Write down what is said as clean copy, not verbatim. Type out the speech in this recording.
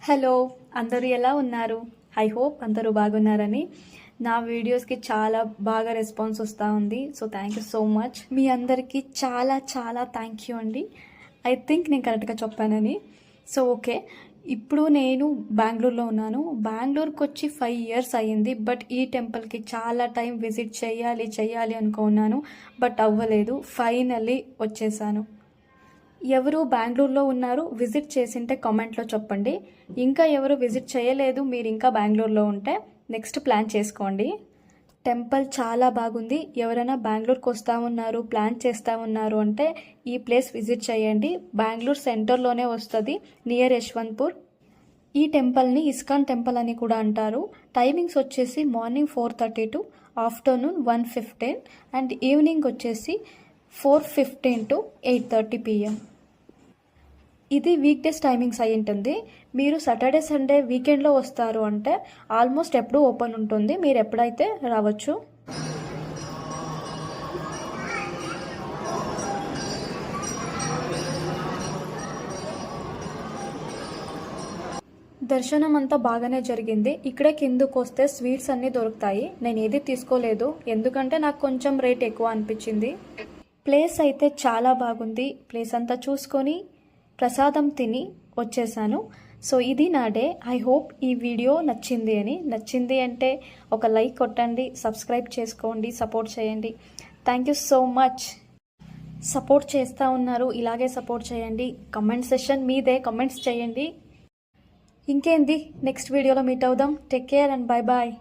Hello, అందరూ ఎలా ఉన్నారు? ఐ హోప్ అందరూ బాగున్నారని. నా వీడియోస్కి చాలా బాగా రెస్పాన్స్ వస్తూ ఉంది. So thank you so much. మీ అందరికీ చాలా చాలా థ్యాంక్ యూ అండి. ఐ థింక్ నేను కరెక్ట్గా చెప్పానని. సో ఓకే, ఇప్పుడు నేను బెంగళూరులో ఉన్నాను. బెంగళూరుకి వచ్చి 5 years అయ్యింది. బట్ ఈ టెంపుల్కి చాలా టైం విజిట్ చేయాలి అనుకున్నాను. బట్ అవ్వలేదు. ఫైనల్లీ వచ్చేసాను. ఎవరు బెంగళూరులో ఉన్నారు, విజిట్ చేసింటే కామెంట్లో చెప్పండి. ఇంకా ఎవరు విజిట్ చేయలేదు, మీరు ఇంకా బెంగళూరులో ఉంటే నెక్స్ట్ ప్లాన్ చేసుకోండి. టెంపుల్ చాలా బాగుంది. ఎవరైనా బెంగళూరుకి వస్తూ ఉన్నారు, ప్లాన్ చేస్తూ ఉన్నారు అంటే ఈ ప్లేస్ విజిట్ చేయండి. బెంగళూరు సెంటర్లోనే వస్తుంది, నియర్ యశ్వంత్పూర్. ఈ టెంపుల్ని ఇస్కాన్ టెంపుల్ అని కూడా అంటారు. టైమింగ్స్ వచ్చేసి morning 4:30 to afternoon 1:15 and evening వచ్చేసి 4:15 to 8:30 PM. ఇది వీక్ డేస్ టైమింగ్స్ అయి ఉంటుంది. మీరు సాటర్డే సండే వీకెండ్లో వస్తారు అంటే ఆల్మోస్ట్ ఎప్పుడూ ఓపెన్ ఉంటుంది, మీరు ఎప్పుడైతే రావచ్చు. దర్శనం అంతా బాగానే జరిగింది. ఇక్కడే కిందకు వస్తే స్వీట్స్ అన్నీ దొరుకుతాయి. నేను ఏది తీసుకోలేదు, ఎందుకంటే నాకు కొంచెం రేట్ ఎక్కువ అనిపించింది. ప్లేస్ అయితే చాలా బాగుంది. ప్లేస్ అంతా చూసుకొని ప్రసాదం తిని వచ్చేసాను. సో ఇది నా డే. ఐ హోప్ ఈ వీడియో నచ్చింది అంటే ఒక లైక్ కొట్టండి, సబ్స్క్రైబ్ చేసుకోండి, సపోర్ట్ చేయండి. Thank you so much. Support చేస్తూ ఉన్నారు, ఇలాగే సపోర్ట్ చేయండి. కమెంట్ సెషన్ మీదే, కమెంట్స్ చేయండి. ఇంకేంది, నెక్స్ట్ వీడియోలో మీట్ అవుదాం. Take care and bye bye.